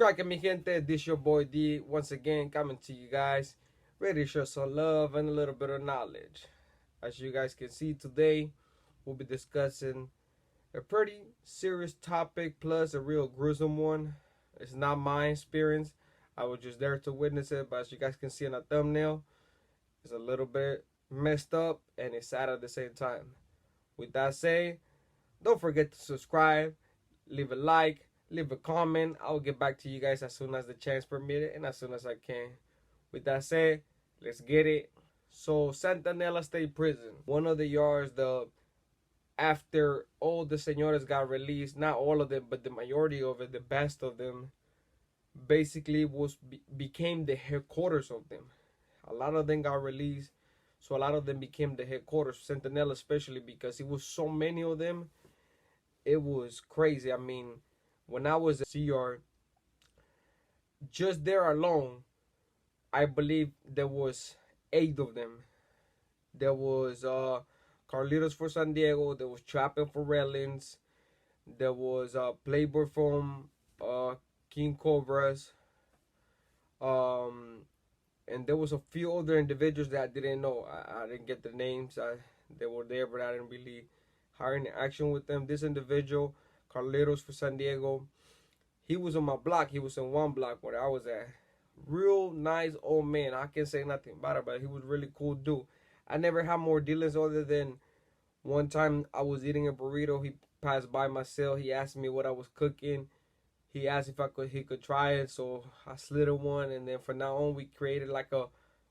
cracking, mi gente? This your boy D once again coming to you guys, ready to share some love and a little bit of knowledge. As you guys can see today, we'll be discussing a pretty serious topic plus a real gruesome one. It's not my experience. I was just there to witness it, but as you guys can see in the thumbnail, it's a little bit messed up and it's sad at the same time. With that said, don't forget to subscribe, leave a like, leave a comment. I'll get back to you guys as soon as the chance permitted and as soon as I can. With that said, let's get it. So Centinela State Prison, one of the yards, after all the señores got released, not all of them, but the majority of it, the best of them, basically became the headquarters of them. A lot of them got released, so a lot of them became the headquarters. Centinela especially, because it was so many of them. It was crazy. I mean, when I was a CR, just there alone, I believe there was 8 of them. There was Carlitos for San Diego. There was Trapping for Redlands. There was Playboy from King Cobras. And there was a few other individuals that I didn't know. I didn't get the names. They were there, but I didn't really have any action with them. This individual, Carlitos for San Diego, he was on my block. He was in one block where I was at. Real nice old man. I can't say nothing about it, but he was really cool dude. I never had more dealings other than one time I was eating a burrito. He passed by my cell. He asked me what I was cooking. He asked if he could try it, so I slid him one, and then from now on we created like a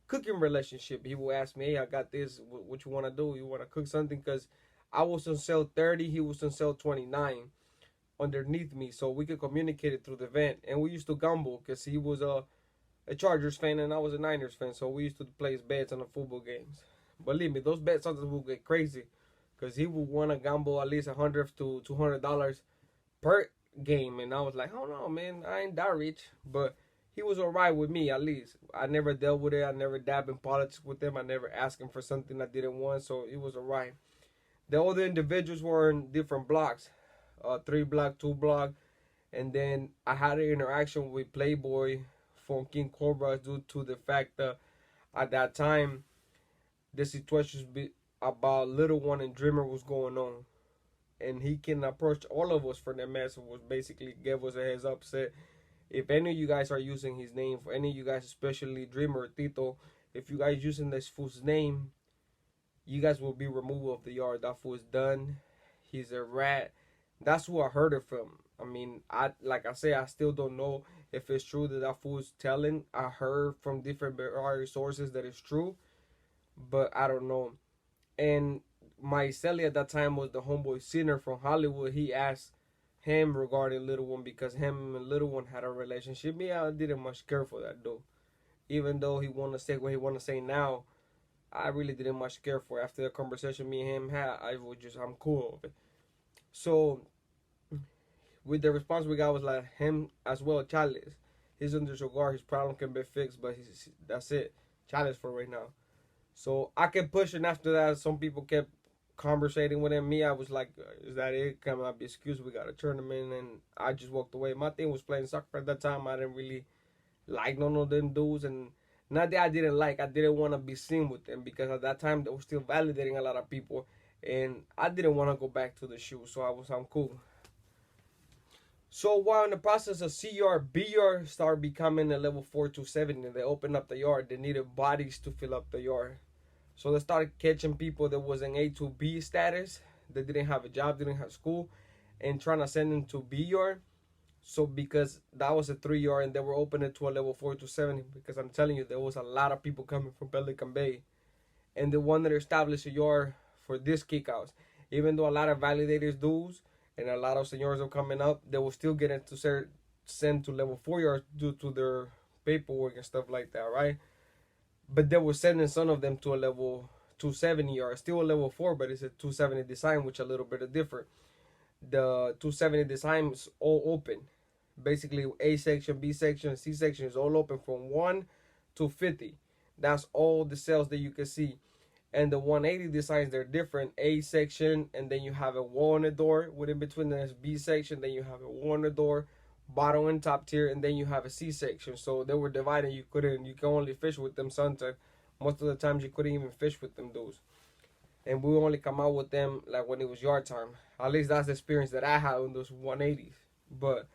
cooking relationship. He would ask me, "Hey, I got this. What you want to do? You want to cook something?" Because I was on cell 30, he was on cell 29 underneath me, so we could communicate it through the vent. And we used to gamble because he was a Chargers fan and I was a Niners fan, so we used to place bets on the football games. Believe me, those bets sometimes will get crazy because he would want to gamble at least $100 to $200 per game, and I was like, "Oh no, man, I ain't that rich," but he was alright with me at least. I never dealt with it. I never dabbed in politics with him. I never asked him for something I didn't want, so it was alright. The other individuals were in different blocks, 3 block, 2 block, and then I had an interaction with Playboy from King Cobra due to the fact that at that time the situation about Little One and Dreamer was going on, and he can approach all of us for that mess. Was basically gave us a heads up, said if any of you guys are using his name, for any of you guys, especially Dreamer or Tito, if you guys using this fool's name, you guys will be removed of the yard. That fool is done. He's a rat. That's who I heard it from. I mean, like I say, I still don't know if it's true that fool is telling. I heard from different sources that it's true, but I don't know. And my celly at that time was the homeboy Sinner from Hollywood. He asked him regarding Little One because him and Little One had a relationship. Me, I didn't much care for that though. Even though he want to say what he want to say now, I really didn't much care for it. After the conversation me and him had, I'm cool with it. So with the response we got was like him as well, Charles. He's under cigar. His problem can be fixed, but that's it. Charles for right now. So I kept pushing after that. Some people kept conversating with him. Me, I was like, is that it? Come on, be excused. We got a tournament. And I just walked away. My thing was playing soccer at that time. I didn't really like none of them dudes. And not that I didn't want to be seen with them because at that time they were still validating a lot of people. And I didn't want to go back to the shoe. So I'm cool. So while in the process of CR, BR started becoming a level 4 to 7. And they opened up the yard. They needed bodies to fill up the yard. So they started catching people that was in A to B status, that didn't have a job, didn't have school, and trying to send them to B yard. So because that was a 3 yard and they were opening to a level 4 to 7, because I'm telling you, there was a lot of people coming from Pelican Bay. And they wanted to establish a yard for this kickouts. Even though a lot of validators dudes and a lot of seniors are coming up, they will still get into send to level 4 yards due to their paperwork and stuff like that, right? But they were sending some of them to a level 270 or still a level 4, but it's a 270 design, which a little bit different. The 270 design is all open. Basically, A section, B section, C section is all open from 1 to 50. That's all the cells that you can see. And the 180 designs, they're different. A section, and then you have a wall on the door. Within between there's B section, then you have a wall on the door. bottom and top tier, and then you have a C section. So they were divided. You can only fish with them sometimes. Most of the times you couldn't even fish with them dudes. And we only come out with them like when it was yard time. At least that's the experience that I had in those 180s. But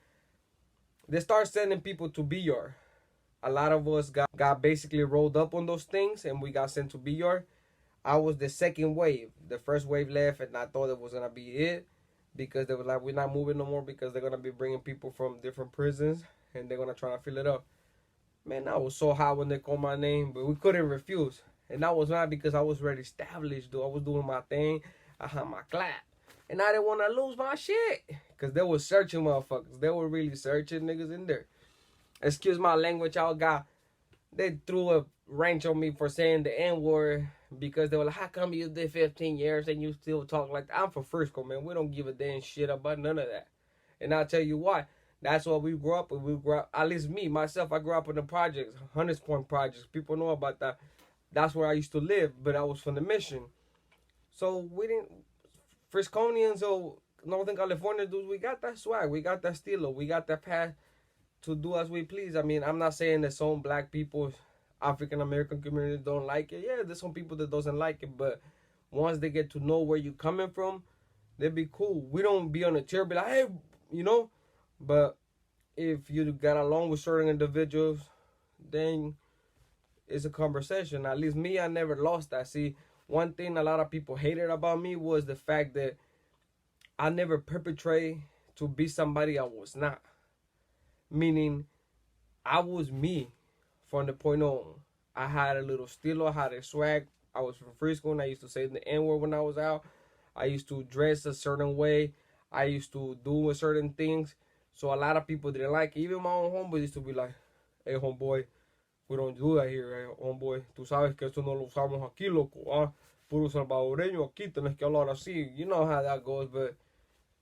they start sending people to BR. A lot of us got basically rolled up on those things, and we got sent to BR. I was the second wave. The first wave left, and I thought it was gonna be it, because they were like, we're not moving no more because they're gonna be bringing people from different prisons, and they're gonna try to fill it up. Man, I was so hot when they called my name, but we couldn't refuse. And that was not because I was already established, though. I was doing my thing. I had my clap. And I didn't want to lose my shit. Because they were searching motherfuckers. They were really searching niggas in there. Excuse my language, y'all got. They threw a wrench on me for saying the N-word. Because they were like, how come you did 15 years and you still talk like that? I'm from Frisco, man. We don't give a damn shit about none of that. And I'll tell you why. That's what we grew up with. We grew up, at least me, myself, I grew up in the projects, Hunters Point projects. People know about that. That's where I used to live, but I was from the mission. So we didn't, Frisconians or Northern California dudes, we got that swag. We got that stilo. We got that path to do as we please. I mean, I'm not saying that some black people, African American community don't like it. Yeah, there's some people that doesn't like it, but once they get to know where you coming from, they be cool. We don't be on a chair, be like, hey, you know. But if you got along with certain individuals, then it's a conversation. At least me, I never lost that. See, one thing a lot of people hated about me was the fact that I never perpetrate to be somebody I was not. Meaning, I was me from the point on. I had a little stilo, I had a swag. I was from Frisco and I used to say the N-word when I was out. I used to dress a certain way. I used to do certain things. So a lot of people didn't like it. Even my own homeboys used to be like, hey, homeboy, we don't do that here, homeboy. Tú sabes que esto no lo usamos aquí, loco. Ah, puro salvadoreño aquí, tenés que hablar así. You know how that goes, but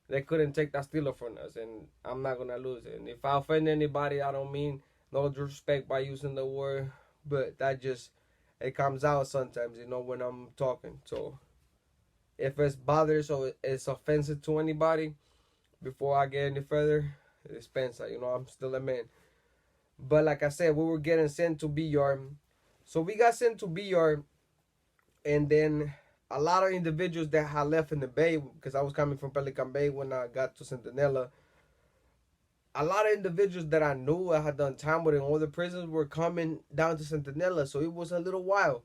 they couldn't take that stilo from us, and I'm not going to lose it. And if I offend anybody, I don't mean no disrespect by using the word, but that just, it comes out sometimes, you know, when I'm talking. So if it's bothers or it's offensive to anybody, before I get any further, it's Spencer, you know, I'm still a man. But like I said, we were getting sent to BR. So we got sent to BR, and then a lot of individuals that had left in the Bay, because I was coming from Pelican Bay when I got to Centinela. A lot of individuals that I knew I had done time with in all the prisons were coming down to Centinela. So it was a little while.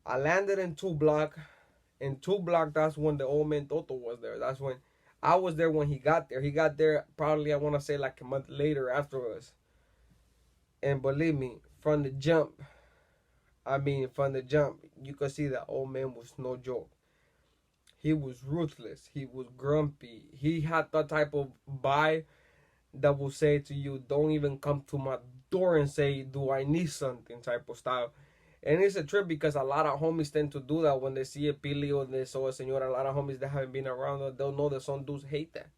I landed in 2 Block. In 2 Block, that's when the old man Toto was there. That's when I was there when he got there. He got there probably, I want to say, like a month later after us. And believe me, from the jump, you could see that old man was no joke. He was ruthless. He was grumpy. He had that type of vibe that will say to you, don't even come to my door and say, do I need something, type of style. And it's a trip because a lot of homies tend to do that when they see a pili or they saw a señora. A lot of homies that haven't been around, they'll know that some dudes hate that.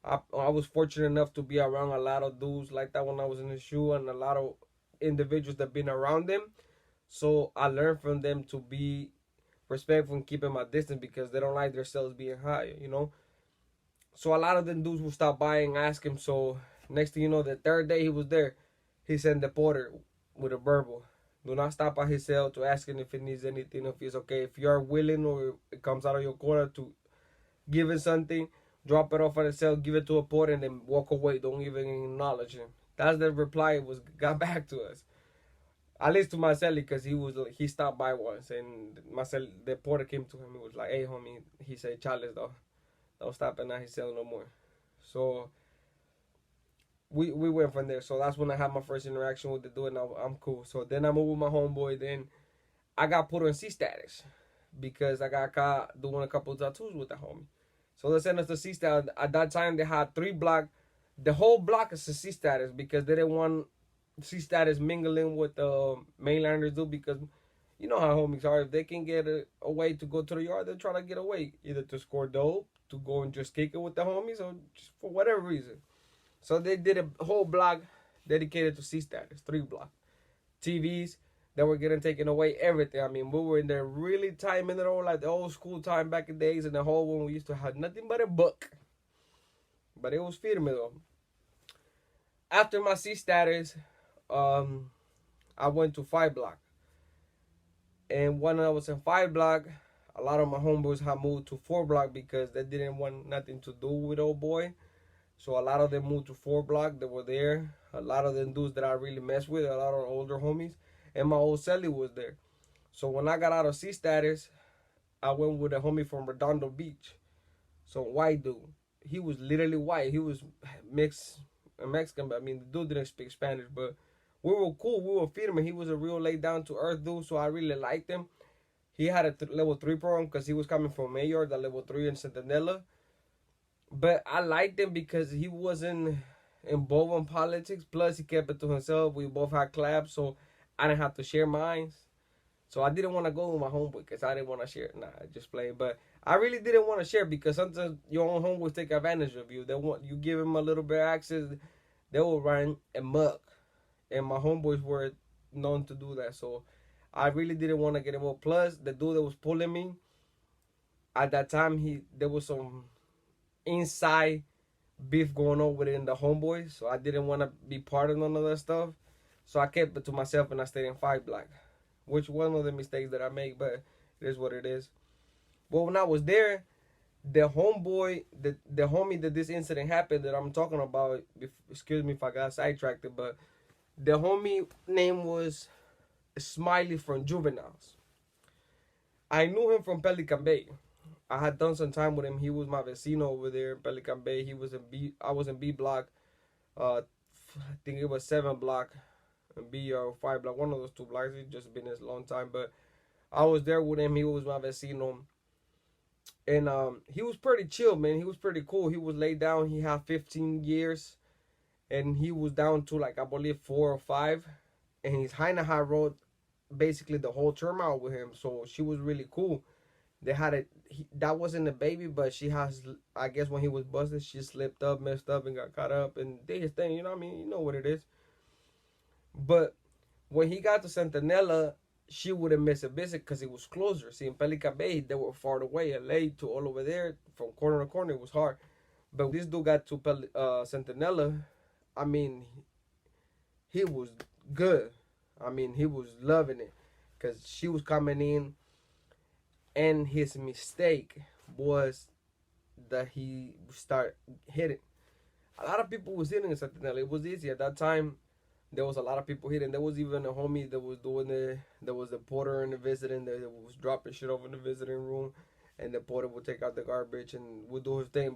I was fortunate enough to be around a lot of dudes like that when I was in the shoe, and a lot of individuals that been around them. So I learned from them to be respectful and keeping my distance because they don't like themselves being high, you know. So a lot of them dudes will stop by and ask him. So next thing you know, the third day he was there, he sent the porter with a verbal. Do not stop at his cell to ask him if he needs anything, if he's okay. If you are willing or it comes out of your quota to give him something, drop it off at the cell, give it to a porter, and then walk away. Don't even acknowledge him. That's the reply got back to us. At least to Marcel, because he stopped by once, and Marcel, the porter came to him and was like, hey, homie, he said, Charles, though, don't stop at his cell no more. So we went from there. So that's when I had my first interaction with the dude, and I'm cool. So then I moved with my homeboy. Then I got put on C status because I got caught doing a couple of tattoos with the homie. So they sent us to C status. At that time, they had 3 blocks. The whole block is a C status because they didn't want C status mingling with the mainlanders do, because you know how homies are. If they can get a way to go to the yard, they'll try to get away. Either to score dope, to go and just kick it with the homies, or just for whatever reason. So they did a whole block dedicated to C status, 3 blocks. TVs that were getting taken away, everything. I mean, we were in there really tight in the road, like the old school time back in the days, in the whole one we used to have nothing but a book. But it was firme though. After my C status, um, I went to 5 block. And when I was in 5 block, a lot of my homeboys had moved to 4 block because they didn't want nothing to do with old boy. So a lot of them moved to 4 block. They were there. A lot of them dudes that I really messed with, a lot of older homies. And my old celly was there. So when I got out of C status, I went with a homie from Redondo Beach. So white dude. He was literally white. He was mixed Mexican, but I mean the dude didn't speak Spanish, but we were cool. We were feeding him. He was a real laid down to earth dude, so I really liked him. He had a level 3 program because he was coming from Mayor, the level 3 in Centinela. But I liked him because he wasn't involved in politics. Plus, he kept it to himself. We both had collabs, so I didn't have to share mine. So I didn't want to go with my homeboy because I didn't want to share. Nah, I just played. But I really didn't want to share because sometimes your own homeboys take advantage of you. They want you give them a little bit of access, they will run amok. And my homeboys were known to do that. So I really didn't want to get involved. Plus, the dude that was pulling me at that time, there was some inside beef going on within the homeboys. So I didn't want to be part of none of that stuff. So I kept it to myself and I stayed in 5 block, which was one of the mistakes that I made, but it is what it is. But when I was there, the homeboy, the homie that this incident happened that I'm talking about, excuse me if I got sidetracked, but the homie name was Smiley from Juveniles. I knew him from Pelican Bay. I had done some time with him. He was my vecino over there in Pelican Bay. He was in B. I was in B block. I think it was 7 block, and B or 5 block. One of those 2 blocks. It's just been a long time, but I was there with him. He was my vecino, and he was pretty chill, man. He was pretty cool. He was laid down. He had 15 years, and he was down to like I believe 4 or 5, and his Hinaha rode basically the whole term out with him. So she was really cool. They had it. That wasn't a baby, but she has. I guess when he was busted, she slipped up, messed up, and got caught up and did his thing. You know what I mean? You know what it is. But when he got to Centinela, she wouldn't miss a visit because it was closer. See, in Pelican Bay, they were far away. LA to all over there, from corner to corner, it was hard. But this dude got to Centinela. I mean, he was good. I mean, he was loving it because she was coming in. And his mistake was that he started hitting. A lot of people was hitting in Centinela. It was easy at that time. There was a lot of people hitting. There was even a homie that was doing it. There was a porter in the visiting that was dropping shit over in the visiting room, and the porter would take out the garbage and would do his thing.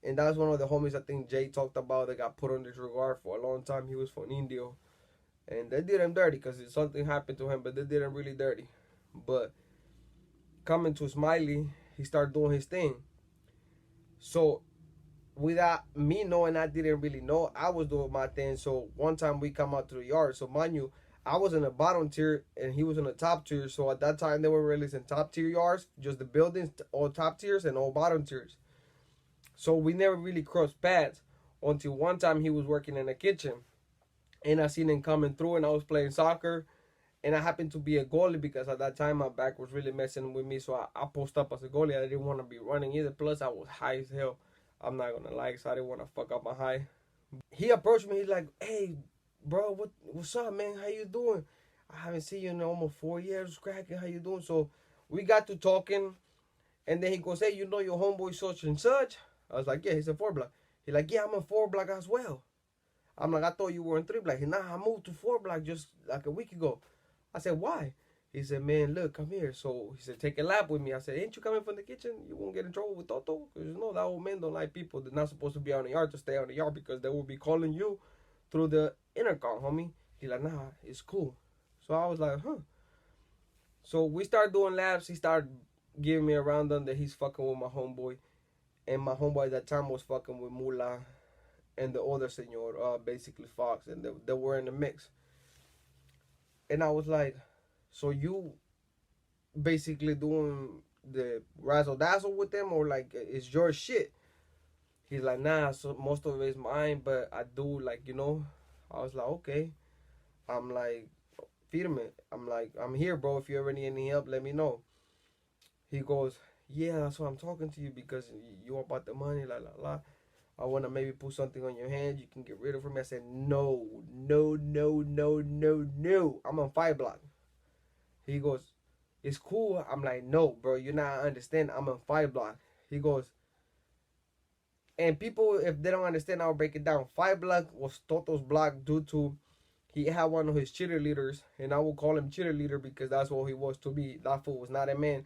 And that's one of the homies I think Jay talked about that got put on disregard for a long time. He was from Indio, and they did him dirty because something happened to him, but they did him really dirty. But coming to Smiley, he started doing his thing. So without me knowing, I didn't really know, I was doing my thing. So one time we come out to the yard. So mind you, I was in the bottom tier and he was in the top tier. So at that time they were releasing top tier yards, just the buildings, all top tiers and all bottom tiers. So we never really crossed paths until one time he was working in the kitchen and I seen him coming through and I was playing soccer. And I happened to be a goalie because at that time my back was really messing with me. So I post up as a goalie. I didn't want to be running either. Plus I was high as hell. I'm not going to lie. So I didn't want to fuck up my high. He approached me. He's like, hey, bro, what's up, man? How you doing? I haven't seen you in almost 4 years. Cracking. How you doing? So we got to talking. And then he goes, hey, you know your homeboy such and such? I was like, yeah, he's in 4 block. He's like, yeah, I'm in 4 block as well. I'm like, I thought you were in 3 block. He, nah, I moved to 4 block just like a week ago. I said, why? He said, man, look, come here. So he said, take a lap with me. I said, ain't you coming from the kitchen? You won't get in trouble with Toto? Because you know that old man don't like people. They're not supposed to be on the yard to stay on the yard because they will be calling you through the intercom, homie. He's like, nah, it's cool. So I was like, huh. So we started doing laps. He started giving me a rundown that he's fucking with my homeboy. And my homeboy at that time was fucking with Mula and the other senor, basically Fox. And they were in the mix. And I was like, so you basically doing the razzle dazzle with them or like it's your shit? He's like, nah, so most of it is mine, but I do like, you know. I was like, okay. I'm like, feed me. I'm like, I'm here, bro. If you ever need any help, let me know. He goes, yeah, that's why I'm talking to you because you about the money, la la la. I want to maybe put something on your hand. You can get rid of me. I said, no, no, no, no, no, no. I'm on 5 block. He goes, it's cool. I'm like, no, bro, you're not understanding. I'm on 5 block. He goes, and people, if they don't understand, I'll break it down. 5 block was Toto's block due to he had one of his cheerleaders, and I will call him cheerleader because that's what he was to me. That fool was not a man.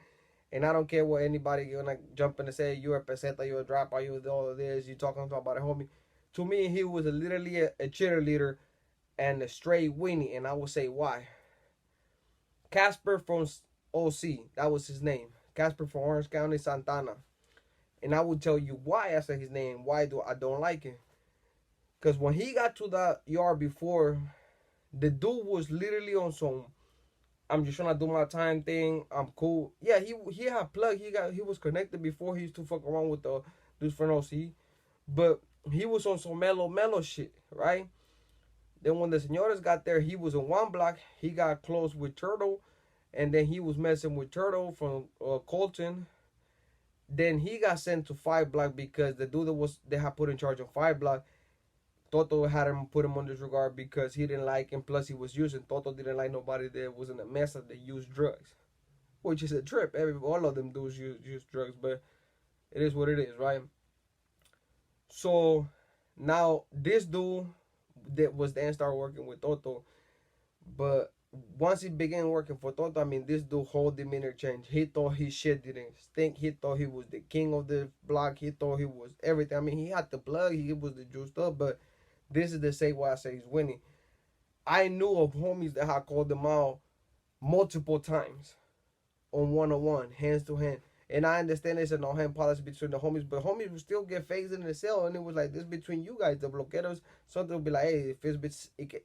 And I don't care what anybody gonna jump in and say, you're a peseta, you're a dropout, you're all of this, you talking about a homie. To me, he was literally a cheerleader and a straight weenie, and I will say why. Casper from OC, that was his name. Casper from Orange County, Santana. And I will tell you why I said his name, why do I don't like him. Because when he got to the yard before, the dude was literally on some, I'm just trying to do my time thing. I'm cool. Yeah, he had plug. He was connected before. He used to fuck around with the dudes from OC, but he was on some mellow shit, right? Then when the senores got there, he was in 1 block. He got close with Turtle, and then he was messing with Turtle from Colton. Then he got sent to 5 block because the dude that was they had put in charge of 5 block, Toto had him put him on disregard because he didn't like him. Plus, he was using. Toto didn't like nobody that was in a mess that used drugs, which is a trip. All of them dudes use drugs, but it is what it is, right? So now this dude that was then started working with Toto, but once he began working for Toto, I mean, this dude whole demeanor changed. He thought his shit didn't stink. He thought he was the king of the block. He thought he was everything. I mean, he had the plug. He was the juiced up, but this is the say why I say he's winning. I knew of homies that had called him out multiple times on one-on-one, hands to hand. And I understand it's a no-hand policy between the homies, but homies would still get phased in the cell, and it was like this between you guys, the bloqueros. Something would be like, hey,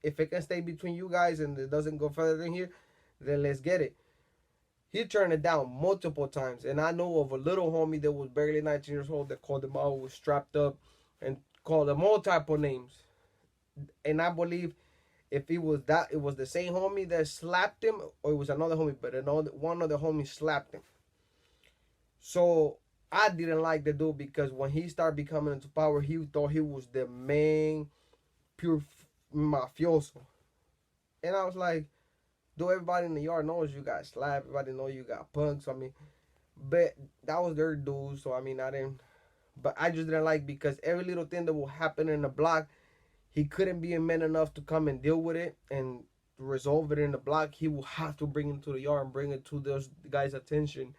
if it can stay between you guys and it doesn't go further than here, then let's get it. He turned it down multiple times, and I know of a little homie that was barely 19 years old that called him out, was strapped up, and called him all type of names. And I believe if it was the same homie that slapped him, or it was another homie, but one of the homies slapped him. So I didn't like the dude because when he started becoming into power, he thought he was the main pure mafioso. And I was like, dude, everybody in the yard knows you got slapped. Everybody knows you got punked. So, I mean, but that was their dude. So, I mean, but I just didn't like because every little thing that will happen in the block, he couldn't be a man enough to come and deal with it and resolve it in the block. He will have to bring it to the yard and bring it to those guys' attention.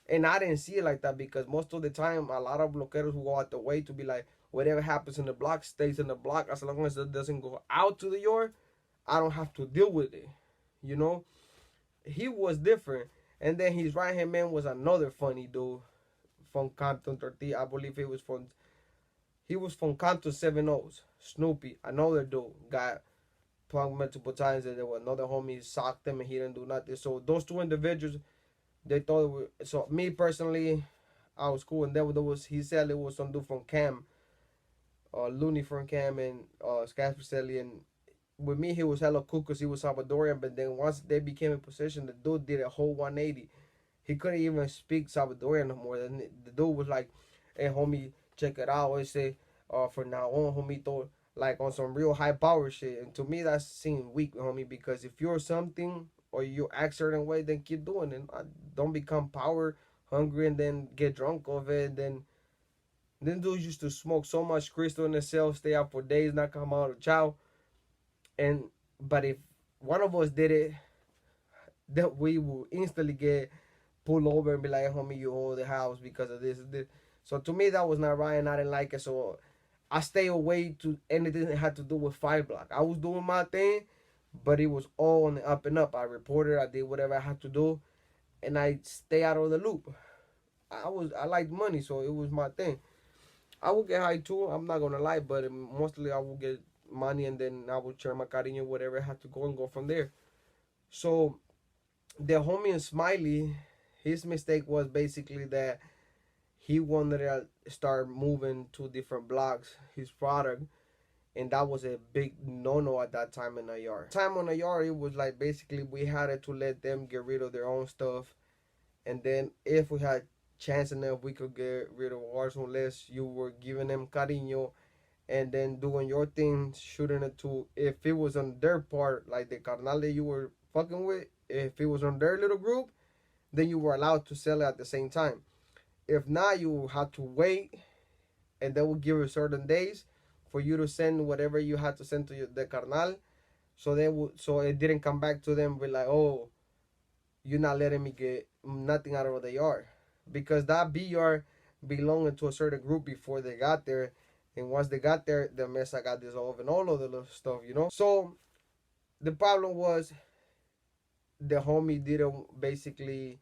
And I didn't see it like that because most of the time, a lot of bloqueros will go out the way to be like, whatever happens in the block stays in the block. As long as it doesn't go out to the yard, I don't have to deal with it. You know? He was different. And then his right-hand man was another funny dude from Compton 13. I believe he was from Compton 7-0s. Snoopy, another dude, got punked multiple times. And there was another homie socked him and he didn't do nothing. So those two individuals, they thought it was, so me personally, I was cool. And then there was, he said it was some dude from Cam, Looney from Cam and Scott Pacelli. And with me, he was hella cool because he was Salvadorian. But then once they became in position, the dude did a whole 180. He couldn't even speak Salvadorian no more. And the dude was like, hey, homie, check it out. I say, for now on, homie, thought like on some real high power shit. And to me, that seemed weak, homie, because if you're something or you act certain way, then keep doing it. Don't become power hungry and then get drunk of it. Then dudes used to smoke so much crystal in the cell, stay out for days, not come out of chow. But if one of us did it, that we will instantly get pulled over and be like, homie, you owe the house because of this and this. So to me, that was not right, and I didn't like it. So I stay away to anything that had to do with 5 block. I was doing my thing, but it was all on the up and up. I reported, I did whatever I had to do, and I stay out of the loop. I liked money, so it was my thing. I would get high too, I'm not gonna lie, but mostly I will get money and then I will share my cariño, whatever I had to go and go from there. So the homie in Smiley, his mistake was basically that he wanted to start moving to different blocks, his product, and that was a big no-no at that time in the yard. Time on the yard, it was like basically we had to let them get rid of their own stuff, and then if we had chance enough we could get rid of ours unless you were giving them cariño and then doing your thing, shooting it to, if it was on their part, like the carnal that you were fucking with, if it was on their little group, then you were allowed to sell it at the same time. If not, you had to wait, and they will give you certain days for you to send whatever you had to send to the carnal, so they would, so it didn't come back to them with like, oh, you're not letting me get nothing out of the yard, because that BR belonged to a certain group before they got there, and once they got there, the mesa got dissolved and all of the little stuff, you know. So the problem was the homie didn't basically,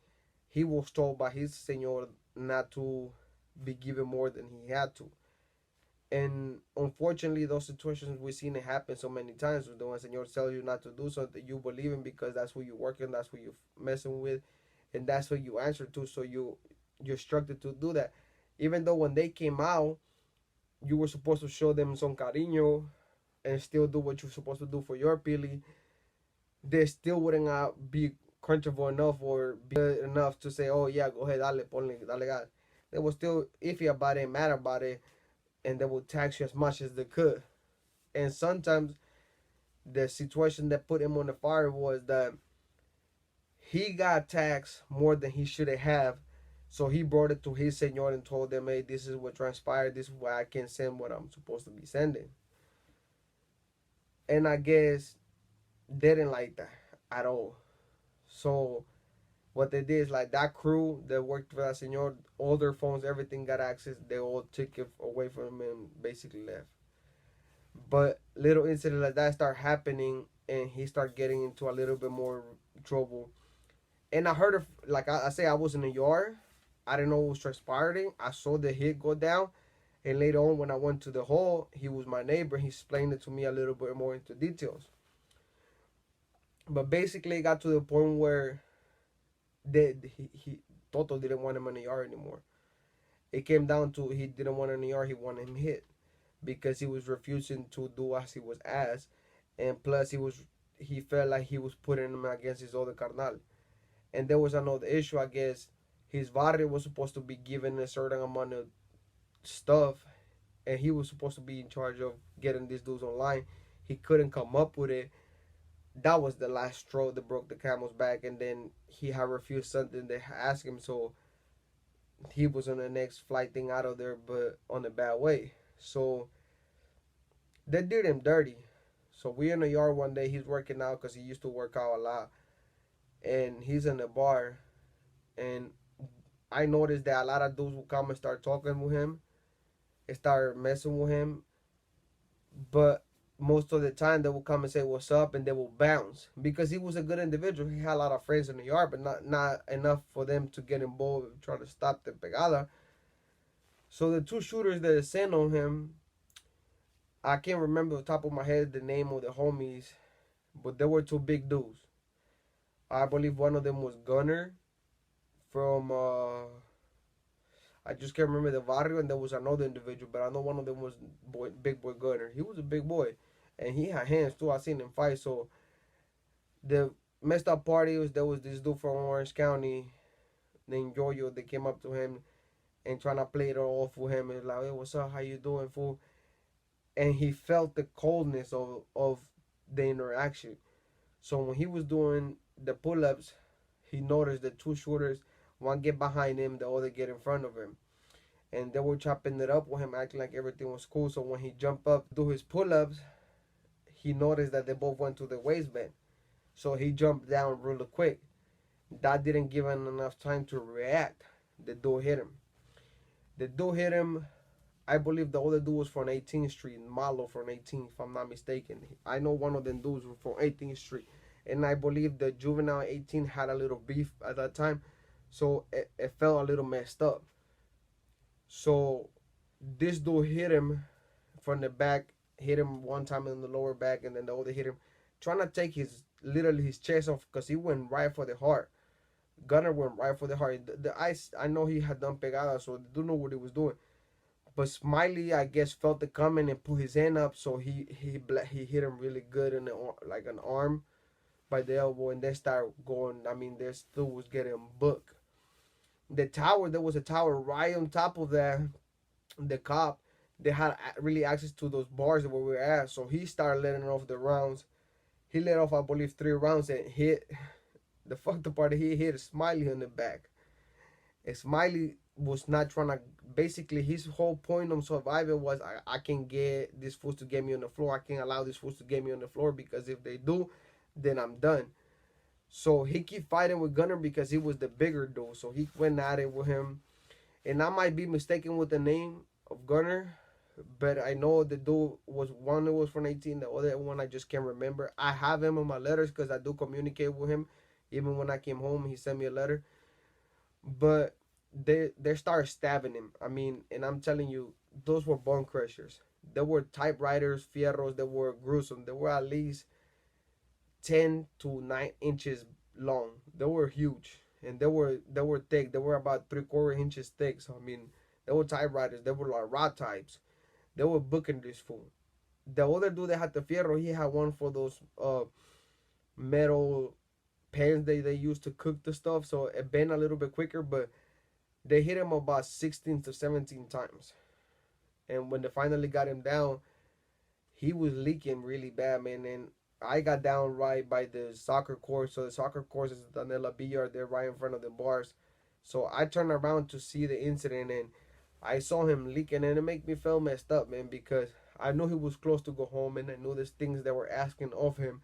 he was told by his senor not to be given more than he had to. And unfortunately, those situations we've seen it happen so many times. The one senor tells you not to do something, you believe him because that's who you're working, that's who you're messing with, and that's what you answer to. So you're instructed to do that. Even though when they came out, you were supposed to show them some cariño and still do what you're supposed to do for your pili, they still wouldn't be crunchable enough or be good enough to say, oh yeah, go ahead, dale, ponle, dale gas. They were still iffy about it, mad about it, and they would tax you as much as they could. And sometimes the situation that put him on the fire was that he got taxed more than he should have. So he brought it to his senor and told them, hey, this is what transpired. This is why I can't send what I'm supposed to be sending. And I guess they didn't like that at all. So what they did is like that crew that worked for that senor, all their phones, everything got access. They all took it away from him and basically left. But little incident like that start happening, and he start getting into a little bit more trouble. And I heard of, like I say, I was in the yard. I didn't know what was transpiring. I saw the hit go down, and later on when I went to the hall, he was my neighbor. He explained it to me a little bit more into details. But basically, it got to the point where he Toto didn't want him in the yard anymore. It came down to he didn't want him in the yard. He wanted him hit because he was refusing to do as he was asked, and plus he felt like he was putting him against his other carnal. And there was another issue. I guess his barrio was supposed to be given a certain amount of stuff, and he was supposed to be in charge of getting these dudes online. He couldn't come up with it. That was the last straw that broke the camel's back, and then he had refused something they asked him, so he was on the next flight thing out of there, but on a bad way. So they did him dirty. So we in the yard one day. He's working out because he used to work out a lot, and he's in the bar, and I noticed that a lot of dudes would come and start talking with him, and start messing with him, but most of the time they will come and say what's up, and they will bounce because he was a good individual. He had a lot of friends in the yard, but not enough for them to get involved and try to stop the pegada. So the two shooters that sent on him, I can't remember off the top of my head the name of the homies, but they were two big dudes. I believe one of them was Gunner from I just can't remember the barrio, and there was another individual, but I know one of them was Big Boy Gunner. He was a big boy, and he had hands too. I seen him fight. So the messed up party was there was this dude from Orange County named Jojo. They came up to him and trying to play it off with him and like, hey, what's up? How you doing, fool? And he felt the coldness of the interaction. So when he was doing the pull-ups, he noticed the two shooters, one get behind him, the other get in front of him. And they were chopping it up with him, acting like everything was cool. So when he jumped up to do his pull-ups, he noticed that they both went to the waistband. So he jumped down really quick. That didn't give him enough time to react. The dude hit him. The dude hit him. I believe the other dude was from 18th Street, Malo from 18th, if I'm not mistaken. I know one of them dudes was from 18th Street. And I believe the juvenile 18 had a little beef at that time. So it felt a little messed up. So this dude hit him from the back, hit him one time in the lower back, and then the other hit him, trying to take literally his chest off because he went right for the heart. Gunner went right for the heart. I know he had done pegada, so they don't know what he was doing. But Smiley, I guess, felt it coming and put his hand up, so he hit him really good in like an arm by the elbow, and they start going. I mean, they still was getting booked. the tower, there was a tower right on top of that. The cop, they had really access to those bars where we were at. So he started letting off the rounds. He let off, I believe, 3 rounds and hit the fucked up part. He hit Smiley in the back. And Smiley was not trying to. Basically, his whole point of surviving was I can get these fools to get me on the floor. I can't allow these fools to get me on the floor because if they do, then I'm done. So he keep fighting with Gunner because he was the bigger dude. So he went at it with him. And I might be mistaken with the name of Gunner, but I know the dude was one that was from 18, the other one I just can't remember. I have him on my letters because I do communicate with him. Even when I came home, he sent me a letter. But they started stabbing him. I mean, and I'm telling you, those were bone crushers. There were typewriters, fierros that were gruesome. They were at least 10 to 9 inches long. They were huge, and they were thick. They were about 3/4 inches thick. So I mean, they were typewriters. They were like raw types. They were booking this fool. The other dude that had the fierro, he had one for those metal pans they used to cook the stuff, so it bent a little bit quicker. But they hit him about 16 to 17 times, and when they finally got him down, he was leaking really bad, man. And I got down right by the soccer court. So the soccer court is the Centinela billiard. They're right in front of the bars. So I turned around to see the incident, and I saw him leaking, and it made me feel messed up, man, because I knew he was close to go home, and I knew there's things that were asking of him.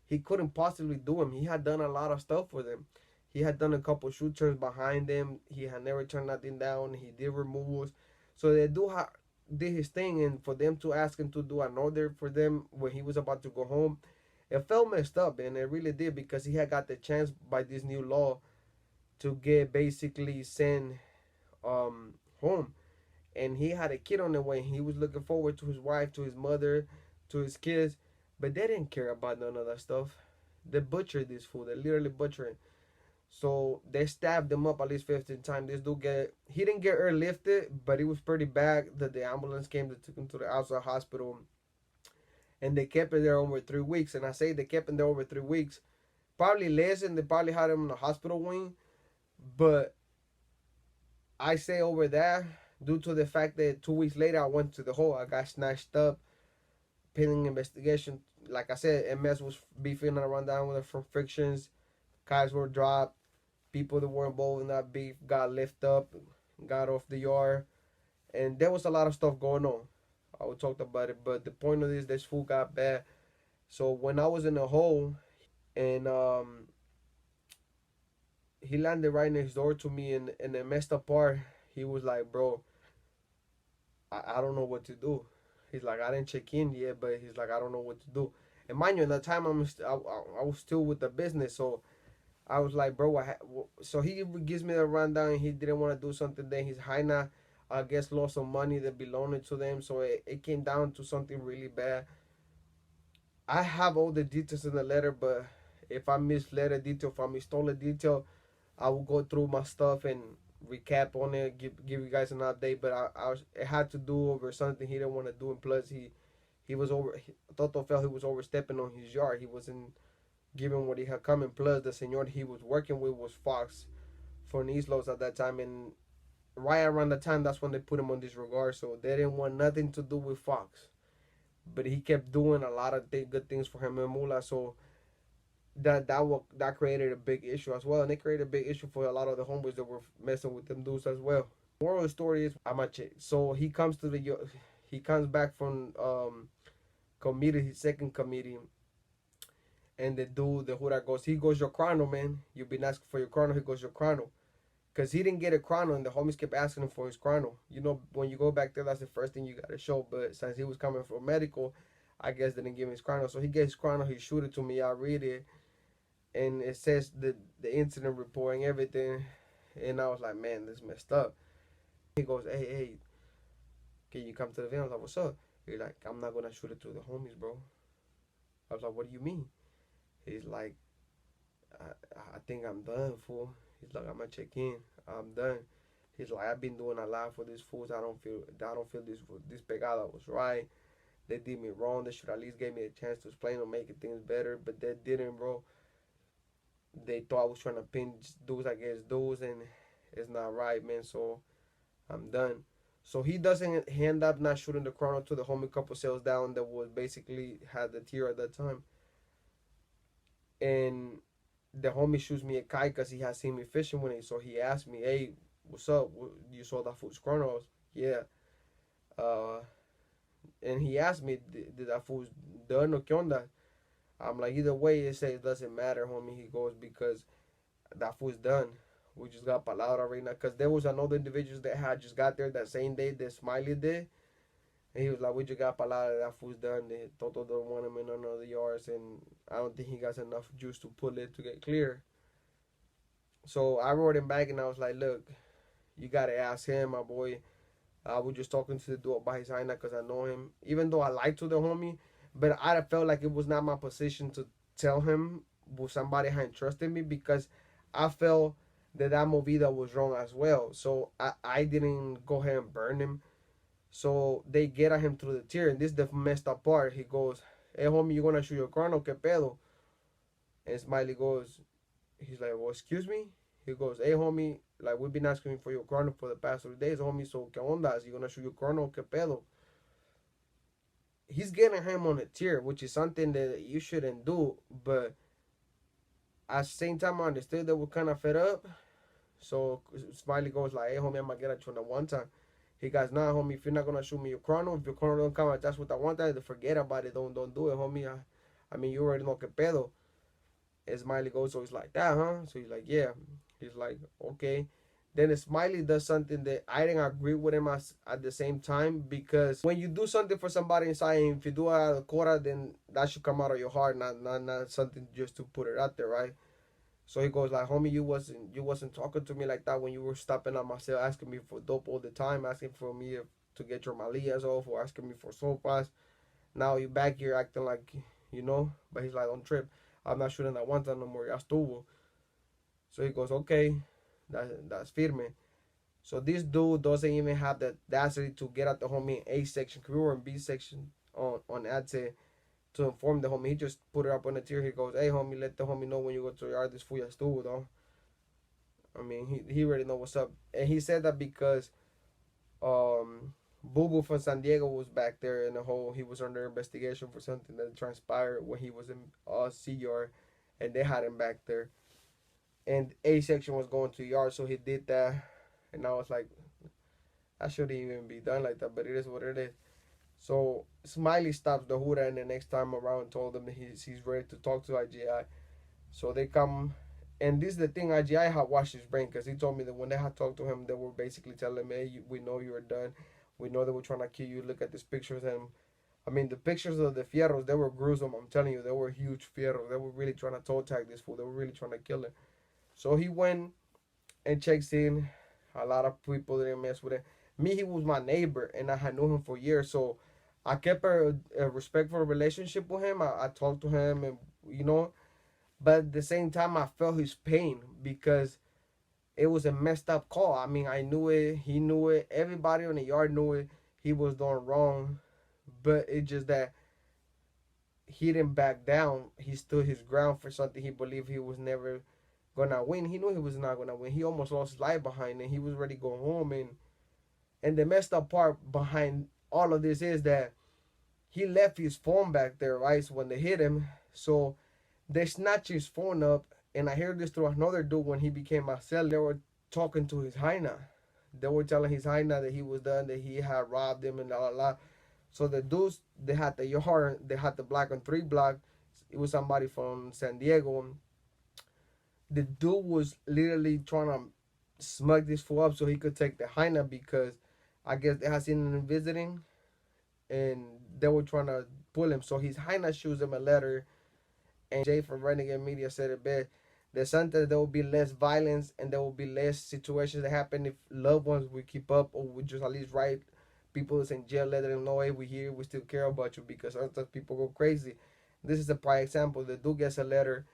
He couldn't possibly do him. He had done a lot of stuff for them. He had done a couple shoot turns behind them. He had never turned nothing down. He did removals. So they did his thing, and for them to ask him to do another for them when he was about to go home, it felt messed up, and it really did, because he had got the chance by this new law to get basically sent home, and he had a kid on the way. He was looking forward to his wife, to his mother, to his kids, but they didn't care about none of that stuff. They butchered this fool. They literally butchered. So they stabbed him up at least 15 times. This dude he didn't get airlifted, but it was pretty bad that the ambulance came to took him to the outside hospital, and they kept him there over 3 weeks. And I say they kept him there over 3 weeks, probably less, and they probably had him in the hospital wing. But I say over there due to the fact that 2 weeks later I went to the hole. I got snatched up, pending investigation. Like I said, MS was beefing around down with from frictions. Guys were dropped. People that were involved in that beef got lifted up, got off the yard, and there was a lot of stuff going on. I will talk about it, but the point of this food got bad. So when I was in the hole, and he landed right next door to me, and the messed up part, he was like, "Bro, I don't know what to do." He's like, "I didn't check in yet," but he's like, "I don't know what to do." And mind you, at that time I was still with the business, so I was like, "Bro, so he gives me the rundown. He didn't want to do something. Then his hyena, I guess, lost some money that belonged to them. So it came down to something really bad. I have all the details in the letter, but if I misled a detail, if I misstole a detail, I will go through my stuff and recap on it, give you guys an update. But it had to do over something he didn't want to do, and plus he was Toto felt he was overstepping on his yard. He wasn't given what he had coming. Plus, the senor he was working with was Fox for Nislos at that time, and right around the time that's when they put him on disregard. So they didn't want nothing to do with Fox, but he kept doing a lot of good things for him and Mula. So that created a big issue as well, and it created a big issue for a lot of the homeboys that were messing with them dudes as well. Moral of the story is Amache. So he comes back from committee, his second committee, and the dude, the Hura goes, he goes, "Your chrono, man. You've been asking for your chrono." He goes, "Your chrono." Because he didn't get a chrono, and the homies kept asking him for his chrono. You know, when you go back there, that's the first thing you got to show. But since he was coming from medical, I guess they didn't give him his chrono. So he gets his chrono, he shoot it to me, I read it, and it says the incident report and everything. And I was like, man, this messed up. He goes, hey, can you come to the van? I was like, what's up? He's like, "I'm not going to shoot it to the homies, bro." I was like, "What do you mean?" He's like, I think I'm done, fool. He's like, "I'm gonna check in. I'm done." He's like, "I've been doing a lot for these fools. I don't feel this pegada was right. They did me wrong. They should at least give me a chance to explain or make things better, but they didn't, bro. They thought I was trying to pin dudes against dudes, and it's not right, man. So I'm done. So he end up not shooting the chrono to the homie couple sales down that was basically had the tier at that time. And the homie shoots me a kite because he has seen me fishing with it. So he asked me, "Hey, what's up? You saw that fool's chronos?" Yeah. Uh, and he asked me, "Did that fool's done or qué onda?" I'm like, either way, it doesn't matter, homie. He goes, because that fool's done. We just got palabra right now. Because there was another individual that had just got there that same day that Smiley did. And he was like, we just got palabra. That fool's done. Toto don't want him in none of the yards. And I don't think he got enough juice to pull it to get clear. So I wrote him back and I was like, look, you got to ask him, my boy. I was just talking to the dude by his side because I know him. Even though I lied to the homie, but I felt like it was not my position to tell him somebody hadn't trusted me, because I felt that movida was wrong as well. So I didn't go ahead and burn him. So they get at him through the tier, and this is the messed up part. He goes, "Hey homie, you gonna shoot your chrono? Que pedo?" And Smiley goes, he's like, "Well, excuse me." He goes, "Hey homie, like we've been asking for your chrono for the past 3 days, homie. So que onda? Is you gonna shoot your chrono? Que pedo?" He's getting him on a tier, which is something that you shouldn't do. But at the same time, I understood that we're kind of fed up. So Smiley goes like, "Hey homie, I'm gonna get at you on the one time." He goes, "Nah homie, if you're not gonna shoot me your chrono, if your chrono don't come, that's what I want. That forget about it. Don't do it, homie. I mean, you already know que pedo." And Smiley goes, "So it's like that, huh?" So he's like, "Yeah." He's like, "Okay." Then Smiley does something that I didn't agree with him at the same time, because when you do something for somebody inside, and if you do it out of the quota, then that should come out of your heart, not something just to put it out there, right? So he goes like, "Homie, you wasn't talking to me like that when you were stopping at my cell asking me for dope all the time, asking for me to get your malillas off, or asking me for sopas. Now you back here acting like, you know." But he's like, "Don't trip. I'm not shooting that one time no more. Ya estuvo." So he goes, "Okay, that's firme." So this dude doesn't even have the audacity to get at the homie in A section. We were in B section on Adse to inform the homie. He just put it up on the tier. He goes, "Hey homie, let the homie know when you go to the yard. This fool ya estuvo, though." I mean, he already know what's up. And he said that because Boo Boo from San Diego was back there in the hole. He was under investigation for something that transpired when he was in CR, and they had him back there. And A section was going to yard, so he did that. And I was like, that shouldn't even be done like that, but it is what it is. So Smiley stops the Huda, and the next time around told him he's ready to talk to IGI. So they come, and this is the thing, IGI had washed his brain, because he told me that when they had talked to him, they were basically telling him, "Hey, we know you were done. We know that we're trying to kill you. Look at these pictures." And I mean, the pictures of the fierros, they were gruesome. I'm telling you, they were huge fierros. They were really trying to toe tag this fool. They were really trying to kill him. So he went and checks in. A lot of people didn't mess with him. Me, he was my neighbor, and I had known him for years. So I kept a respectful relationship with him. I talked to him, and you know, but at the same time, I felt his pain, because it was a messed up call. I mean, I knew it. He knew it. Everybody on the yard knew it. He was doing wrong, but it's just that he didn't back down. He stood his ground for something he believed he was never gonna win. He knew he was not gonna win. He almost lost his life behind, and he was ready to go home. And the messed up part behind all of this is that he left his phone back there, right? So when they hit him, so they snatched his phone up. And I heard this through another dude when he became my cell. They were talking to his hyena. They were telling his hyena that he was done, that he had robbed him, and la la la. So the dudes, they had the yard, they had the black on 3 block. It was somebody from San Diego. The dude was literally trying to smug this fool up so he could take the hyena, because I guess they had seen him visiting, and they were trying to pull him. So his hyena shoots him a letter, and Jay from Renegade Media said it best. The something there will be less violence, and there will be less situations that happen if loved ones will keep up, or we just at least write people that's in jail, letting them know, hey, we're here, we still care about you, because sometimes people go crazy. This is a prime example. The dude gets a letter.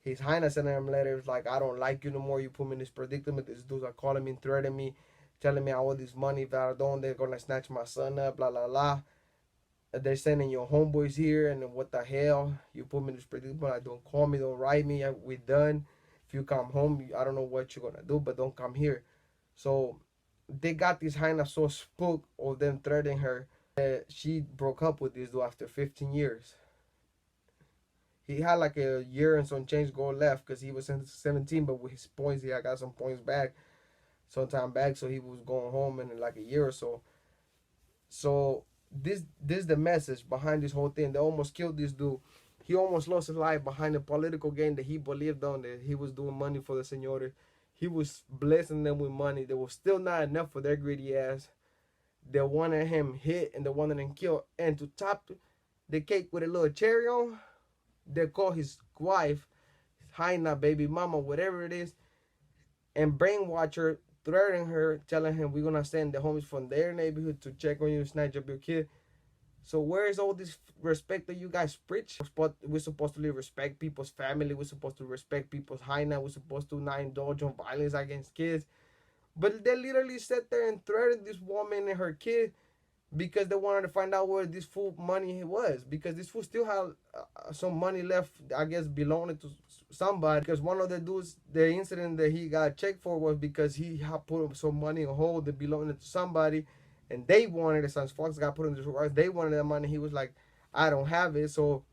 His highness sending him letters like, "I don't like you no more. You put me in this predicament. These dudes are calling me, threatening me, telling me I owe this money. If I don't, they're gonna snatch my son up. Blah blah blah. They're sending your homeboys here, and what the hell? You put me in this predicament. I don't call me, don't write me. We done. If you come home, I don't know what you're gonna do, but don't come here." So they got this hyena so spooked of them threatening her that she broke up with this dude after 15 years. He had like a year and some change go left because he was 17, but with his points, he had got some points back, sometime back, so he was going home in like a year or so. So this is the message behind this whole thing. They almost killed this dude. He almost lost his life behind the political game that he believed on, that he was doing money for the senores. He was blessing them with money. There was still not enough for their greedy ass. They wanted him hit and they wanted him killed. And to top the cake with a little cherry on, they call his wife, Jaina, baby mama, whatever it is, and brainwash her, threatening her, telling him we're gonna send the homies from their neighborhood to check on you, snatch up your kid. So where is all this respect that you guys preach? We're supposed to respect people's family. We're supposed to respect people's hyena. We're supposed to not indulge on violence against kids. But they literally sat there and threatened this woman and her kid because they wanted to find out where this fool money was. Because this fool still had some money left, I guess, belonging to somebody. Because one of the dudes, the incident that he got checked for was because he had put some money on hold that belonged to somebody. And they wanted it, since Fox got put in the rights, they wanted that money. He was like, I don't have it. So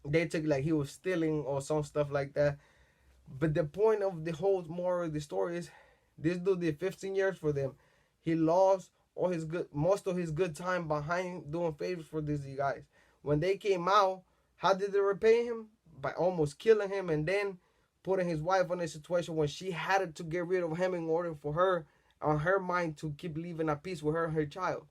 they took like he was stealing or some stuff like that. But the point of the whole moral of the story is this dude did 15 years for them. He lost all his most of his good time behind doing favors for these guys. When they came out, how did they repay him? By almost killing him and then putting his wife in a situation when she had to get rid of him in order for her, on her mind, to keep living at peace with her and her child.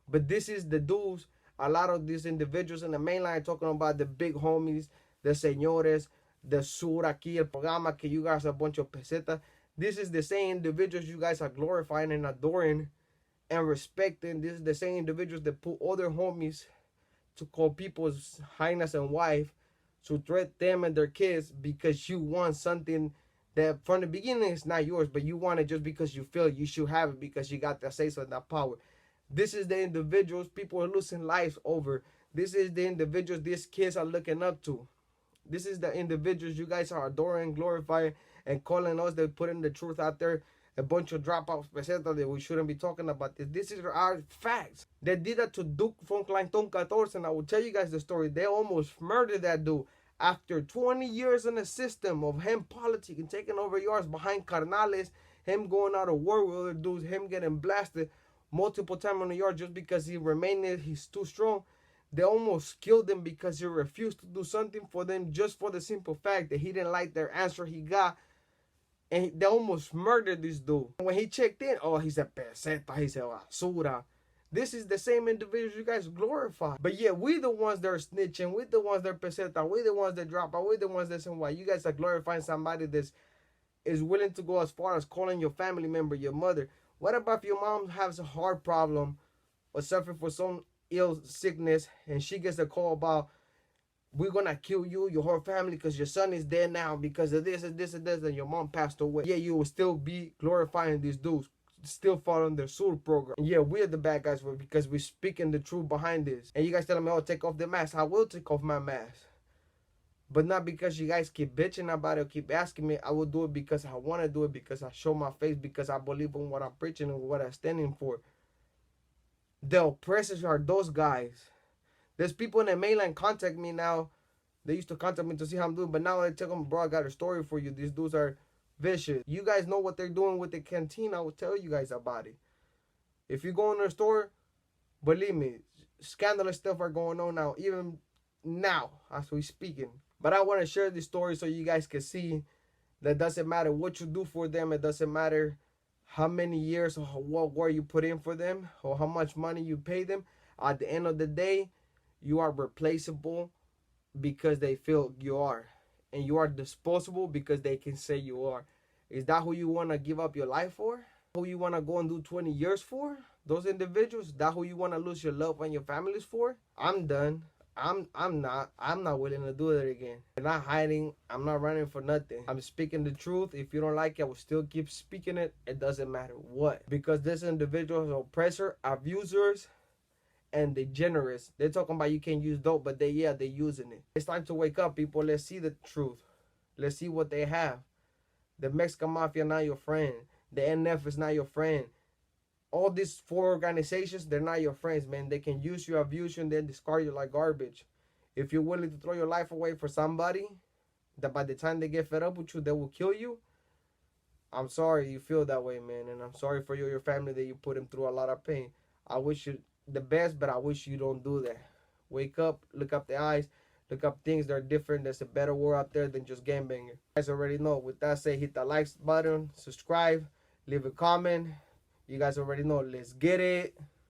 But this is the dudes, a lot of these individuals in the mainline talking about the big homies, the señores, the sur aquí, el programa, que you guys are a bunch of pesetas. This is the same individuals you guys are glorifying and adoring and respecting. This is the same individuals that put other homies to call people's highness and wife, to threat them and their kids because you want something that from the beginning is not yours, but you want it just because you feel you should have it because you got that say so, that power. This is the individuals people are losing lives over. This is the individuals these kids are looking up to. This is the individuals you guys are adoring, glorifying, and calling us that putting the truth out there. A bunch of dropouts pesetas that we shouldn't be talking about this. This is our facts. They did that to Duke from Clanton 14, and I will tell you guys the story. They almost murdered that dude. After 20 years in the system of him politicking, taking over yards behind carnales, him going out of war with other dudes, him getting blasted multiple times on the yard just because he remained, he's too strong. They almost killed him because he refused to do something for them just for the simple fact that he didn't like their answer he got. And they almost murdered this dude. When he checked in, oh, he's a peseta, he's a basura. This is the same individuals you guys glorify. But yeah, we the ones that are snitching. We the ones that are peseta. We the ones that drop out. We the ones that say why. You guys are glorifying somebody that is willing to go as far as calling your family member your mother. What about if your mom has a heart problem or suffering from some ill sickness and she gets a call about, we're gonna kill you, your whole family, because your son is dead now because of this and this and this, and your mom passed away. Yeah, you will still be glorifying these dudes, still following their soul program. And yeah, we're the bad guys because we're speaking the truth behind this. And you guys telling me, oh, take off the mask. I will take off my mask. But not because you guys keep bitching about it or keep asking me. I will do it because I want to do it, because I show my face, because I believe in what I'm preaching and what I'm standing for. The oppressors are those guys. There's people in the mainland contact me now. They used to contact me to see how I'm doing, but now I tell them, bro, I got a story for you. These dudes are vicious. You guys know what they're doing with the canteen. I will tell you guys about it. If you go in their store, believe me, scandalous stuff are going on now, even now as we speaking. But I want to share this story so you guys can see that it doesn't matter what you do for them. It doesn't matter how many years or what work you put in for them or how much money you pay them. At the end of the day, you are replaceable because they feel you are. And you are disposable because they can say you are. Is that who you want to give up your life for? Who you want to go and do 20 years for? Those individuals? That who you want to lose your love and your families for? I'm done. I'm not willing to do it again. I'm not hiding. I'm not running for nothing. I'm speaking the truth. If you don't like it, I will still keep speaking it. It doesn't matter what. Because this individual is oppressor, abusers, and degenerates. They're talking about you can't use dope, but they're using it. It's time to wake up, people. Let's see the truth. Let's see what they have. The Mexican Mafia not your friend. The NF is not your friend. All these four organizations, they're not your friends, man. They can use you, abuse you, and then discard you like garbage. If you're willing to throw your life away for somebody that by the time they get fed up with you, they will kill you, I'm sorry you feel that way, man. And I'm sorry for you and your family that you put him through a lot of pain. I wish you the best, but I wish you don't do that. Wake up, look up the eyes, look up things that are different. There's a better world out there than just gangbanging. You guys already know. With that said, hit that like button, subscribe, leave a comment. You guys already know. Let's get it.